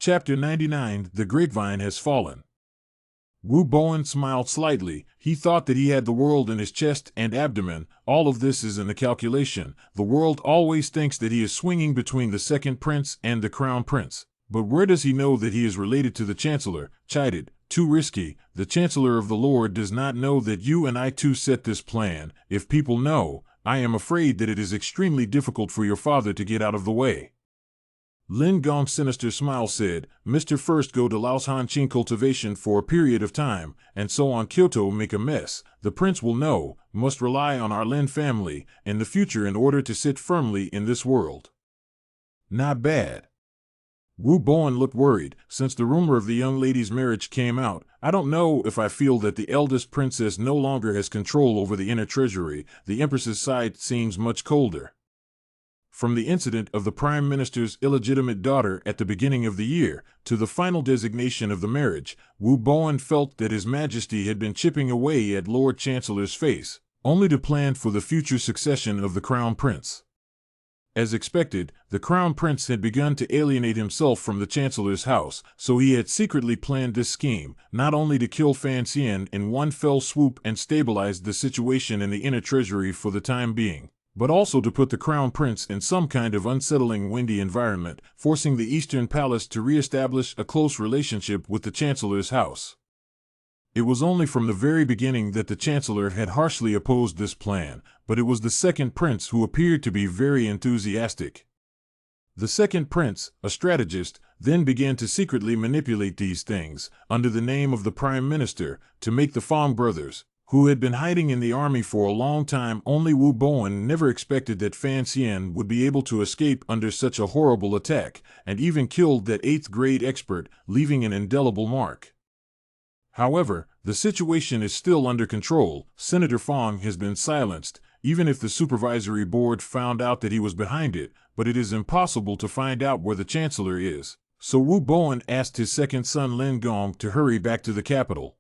Chapter 99 The Grapevine Has Fallen. Wu Bowen smiled slightly. He thought that he had the world in his chest and abdomen. All of this is in the calculation. The world always thinks that he is swinging between the second prince and the crown prince. But where does he know that he is related to the chancellor? Chided. Too risky. The chancellor of the Lord does not know that you and I too set this plan. If people know, I am afraid that it is extremely difficult for your father to get out of the way. Lin Gong's sinister smile said, Mr. First go to Laos Hanqing cultivation for a period of time, and so on Kyoto make a mess. The prince will know, must rely on our Lin family in the future in order to sit firmly in this world. Not bad. Wu Bowen looked worried. Since the rumor of the young lady's marriage came out, I don't know if I feel that the eldest princess no longer has control over the inner treasury. The empress's side seems much colder. From the incident of the Prime Minister's illegitimate daughter at the beginning of the year to the final designation of the marriage, Wu Bowen felt that His Majesty had been chipping away at Lord Chancellor's face, only to plan for the future succession of the Crown Prince. As expected, the Crown Prince had begun to alienate himself from the Chancellor's house, so he had secretly planned this scheme, not only to kill Fan Xian in one fell swoop and stabilize the situation in the inner treasury for the time being, but also to put the Crown Prince in some kind of unsettling windy environment, forcing the Eastern Palace to re-establish a close relationship with the Chancellor's house. It was only from the very beginning that the Chancellor had harshly opposed this plan, but it was the second prince who appeared to be very enthusiastic. The second prince, a strategist, then began to secretly manipulate these things, under the name of the Prime Minister, to make the Fong brothers, who had been hiding in the army for a long time. Only Wu Bowen never expected that Fan Xian would be able to escape under such a horrible attack, and even killed that 8th grade expert, leaving an indelible mark. However, the situation is still under control. Senator Fong has been silenced, even if the supervisory board found out that he was behind it, but it is impossible to find out where the Chancellor is. So Wu Bowen asked his second son Lin Gong to hurry back to the capital.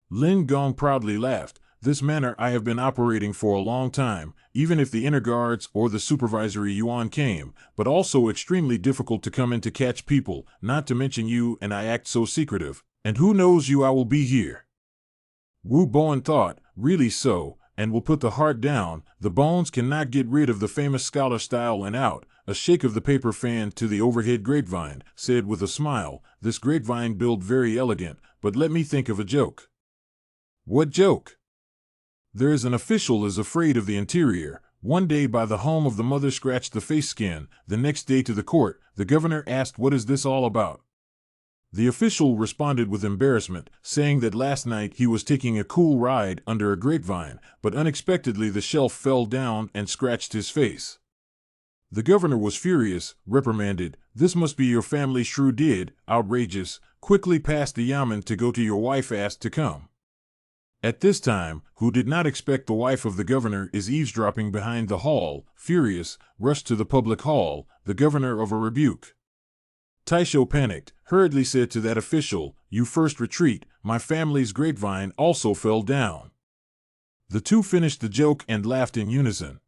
Lin Gong proudly laughed. This manner I have been operating for a long time, even if the inner guards or the supervisory yuan came, but also extremely difficult to come in to catch people, not to mention you, and I act so secretive. And who knows you I will be here. Wu Bowen thought, really so, and will put the heart down. The bones cannot get rid of the famous scholar style and out. A shake of the paper fan to the overhead grapevine, said with a smile, this grapevine built very elegant, but let me think of a joke. What joke? There is an official is afraid of the interior. One day by the home of the mother scratched the face skin. The next day to the court, the governor asked what is this all about? The official responded with embarrassment, saying that last night he was taking a cool ride under a grapevine, but unexpectedly the shelf fell down and scratched his face. The governor was furious, reprimanded, this must be your family shrew did, outrageous, quickly passed the yamen to go to your wife asked to come. At this time, who did not expect the wife of the governor is eavesdropping behind the hall, furious, rushed to the public hall, the governor of a rebuke. Taisho panicked, hurriedly said to that official, you first retreat, my family's grapevine also fell down. The two finished the joke and laughed in unison.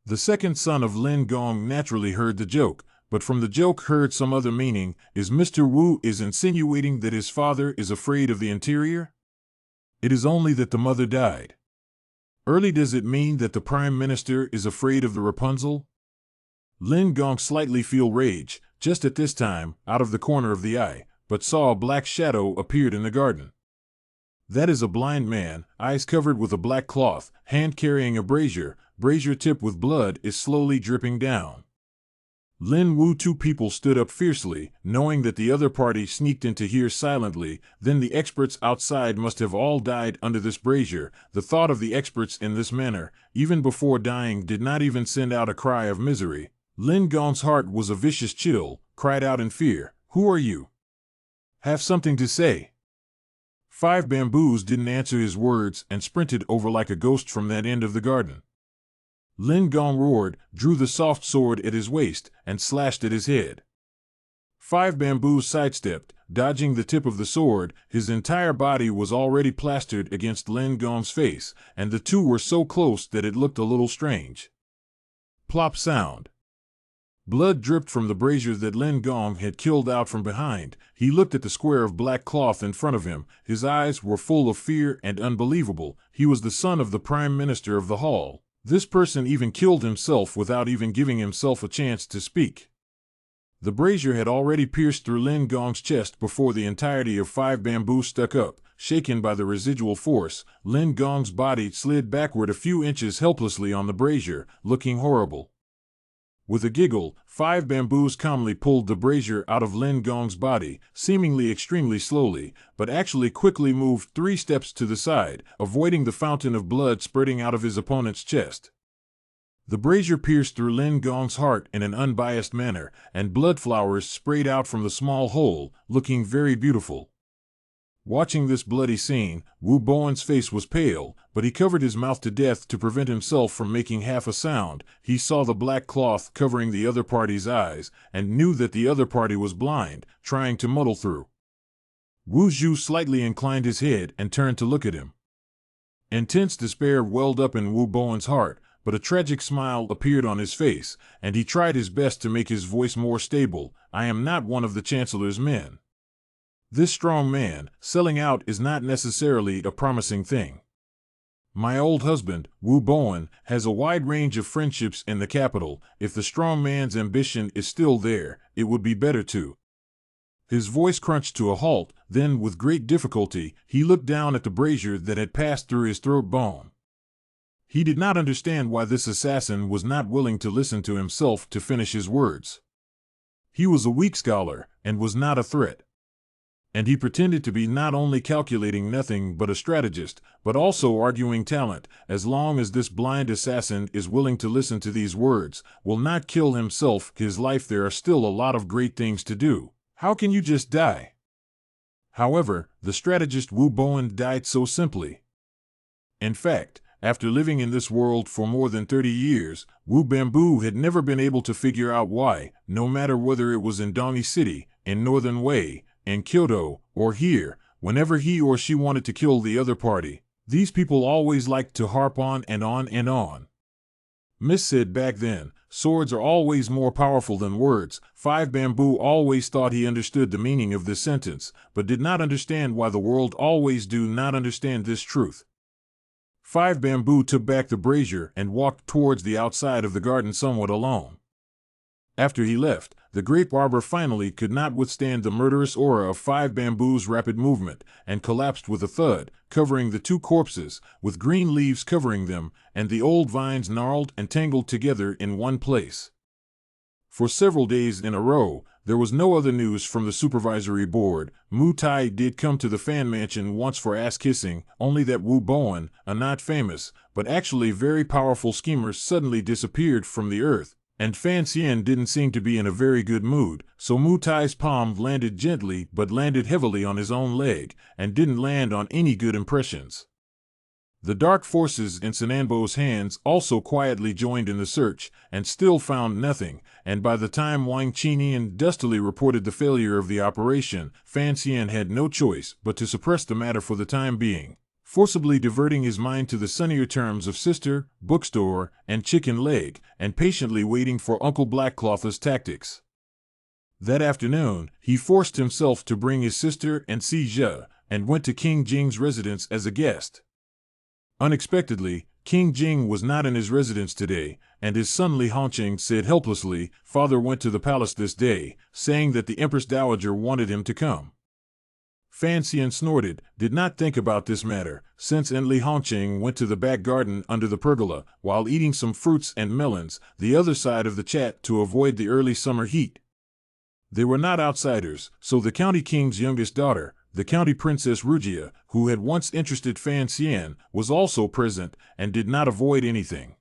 The second son of Lin Gong naturally heard the joke, but from the joke heard some other meaning. Is Mr. Wu is insinuating that his father is afraid of the interior? It is only that the mother died. Early does it mean that the Prime Minister is afraid of the Rapunzel? Lin Gong slightly feel rage, just at this time, out of the corner of the eye, but saw a black shadow appeared in the garden. That is a blind man, eyes covered with a black cloth, hand carrying a brazier tipped with blood is slowly dripping down. Lin Wu two people stood up fiercely, knowing that the other party sneaked into here silently, then the experts outside must have all died under this brazier. The thought of the experts in this manner, even before dying, did not even send out a cry of misery. Lin Gong's heart was a vicious chill, cried out in fear, who are you? Have something to say. 5 bamboos didn't answer his words and sprinted over like a ghost from that end of the garden. Lin Gong roared, drew the soft sword at his waist, and slashed at his head. 5 bamboos sidestepped, dodging the tip of the sword. His entire body was already plastered against Lin Gong's face, and the two were so close that it looked a little strange. Plop sound. Blood dripped from the brazier that Lin Gong had killed out from behind. He looked at the square of black cloth in front of him. His eyes were full of fear and unbelievable. He was the son of the prime minister of the hall. This person even killed himself without even giving himself a chance to speak. The brazier had already pierced through Lin Gong's chest before the entirety of 5 bamboo stuck up. Shaken by the residual force, Lin Gong's body slid backward a few inches helplessly on the brazier, looking horrible. With a giggle, 5 bamboos calmly pulled the brazier out of Lin Gong's body, seemingly extremely slowly, but actually quickly moved 3 steps to the side, avoiding the fountain of blood spurting out of his opponent's chest. The brazier pierced through Lin Gong's heart in an unbiased manner, and blood flowers sprayed out from the small hole, looking very beautiful. Watching this bloody scene, Wu Bowen's face was pale, but he covered his mouth to death to prevent himself from making half a sound. He saw the black cloth covering the other party's eyes, and knew that the other party was blind, trying to muddle through. Wu Zhu slightly inclined his head and turned to look at him. Intense despair welled up in Wu Bowen's heart, but a tragic smile appeared on his face, and he tried his best to make his voice more stable. "I am not one of the Chancellor's men. This strong man, selling out is not necessarily a promising thing. My old husband, Wu Bowen, has a wide range of friendships in the capital. If the strong man's ambition is still there, it would be better to." His voice crunched to a halt, then with great difficulty, he looked down at the brazier that had passed through his throat bone. He did not understand why this assassin was not willing to listen to himself to finish his words. He was a weak scholar, and was not a threat. And he pretended to be not only calculating nothing but a strategist, but also arguing talent. As long as this blind assassin is willing to listen to these words, will not kill himself, his life, there are still a lot of great things to do. How can you just die? However, the strategist Wu Bowen died so simply. In fact, after living in this world for more than 30 years, Wu Bamboo had never been able to figure out why, no matter whether it was in Dongi City, in Northern Wei, in Kyoto, or here, whenever he or she wanted to kill the other party, these people always liked to harp on and on and on. Miss said back then, swords are always more powerful than words. 5 Bamboo always thought he understood the meaning of this sentence, but did not understand why the world always do not understand this truth. 5 Bamboo took back the brazier and walked towards the outside of the garden somewhat alone. After he left, the great barber finally could not withstand the murderous aura of 5 Bamboo's rapid movement, and collapsed with a thud, covering the 2 corpses, with green leaves covering them, and the old vines gnarled and tangled together in one place. For several days in a row, there was no other news from the supervisory board. Mu Tai did come to the fan mansion once for ass-kissing, only that Wu Bowen, a not famous, but actually very powerful schemer, suddenly disappeared from the earth. And Fan Xian didn't seem to be in a very good mood, so Mu Tai's palm landed gently but landed heavily on his own leg, and didn't land on any good impressions. The dark forces in Sananbo's hands also quietly joined in the search, and still found nothing, and by the time Wang Qinian dustily reported the failure of the operation, Fan Xian had no choice but to suppress the matter for the time being, forcibly diverting his mind to the sunnier terms of sister, bookstore, and chicken leg, and patiently waiting for Uncle Blackcloth's tactics. That afternoon, he forced himself to bring his sister and Si Zhe, and went to King Jing's residence as a guest. Unexpectedly, King Jing was not in his residence today, and his son Li Hongqing said helplessly, "Father went to the palace this day, saying that the Empress Dowager wanted him to come." Fan Xian snorted, did not think about this matter, since Li Hongqing went to the back garden under the pergola, while eating some fruits and melons, the other side of the chat, to avoid the early summer heat. They were not outsiders, so the county king's youngest daughter, the county princess Rugia, who had once interested Fan Xian, was also present, and did not avoid anything.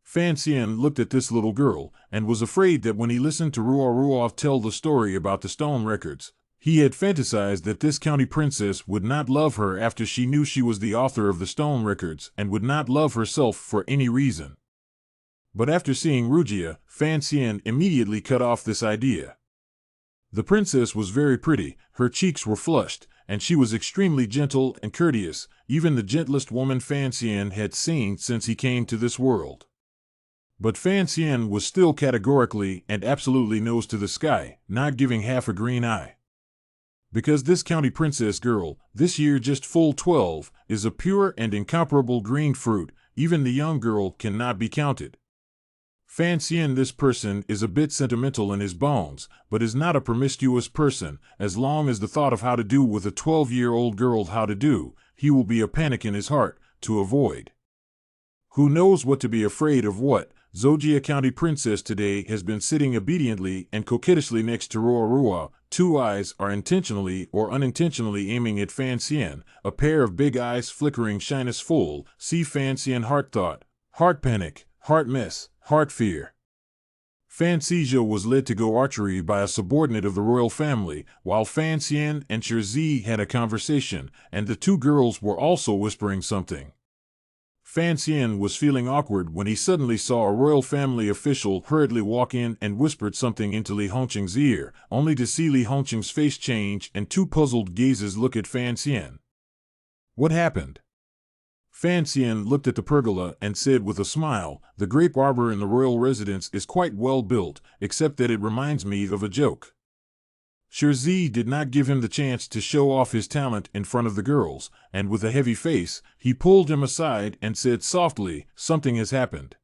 Fan Xian looked at this little girl, and was afraid that when he listened to Ruoff tell the story about the stone records, he had fantasized that this county princess would not love her after she knew she was the author of the stone records, and would not love herself for any reason. But after seeing Rugia, Fan Xian immediately cut off this idea. The princess was very pretty, her cheeks were flushed, and she was extremely gentle and courteous, even the gentlest woman Fan Xian had seen since he came to this world. But Fan Xian was still categorically and absolutely nose to the sky, not giving half a green eye. Because this county princess girl, this year just full 12, is a pure and incomparable green fruit, even the young girl cannot be counted. Fan Xian, this person, is a bit sentimental in his bones, but is not a promiscuous person. As long as the thought of how to do with a 12-year-old girl how to do, he will be a panic in his heart, to avoid. Who knows what to be afraid of what? Zojia County Princess today has been sitting obediently and coquettishly next to Rua. Two eyes are intentionally or unintentionally aiming at Fan Xian, a pair of big eyes flickering shyness full. See Fan Xian heart thought, heart panic, heart mess, heart fear. Fan Xizhou was led to go archery by a subordinate of the royal family, while Fan Xian and Shi had a conversation, and the two girls were also whispering something. Fan Xian was feeling awkward when he suddenly saw a royal family official hurriedly walk in and whispered something into Li Hongqing's ear, only to see Li Hongqing's face change and two puzzled gazes look at Fan Xian. What happened? Fan Xian looked at the pergola and said with a smile, "The grape arbor in the royal residence is quite well built, except that it reminds me of a joke." Shi did not give him the chance to show off his talent in front of the girls, and with a heavy face, he pulled him aside and said softly, "Something has happened."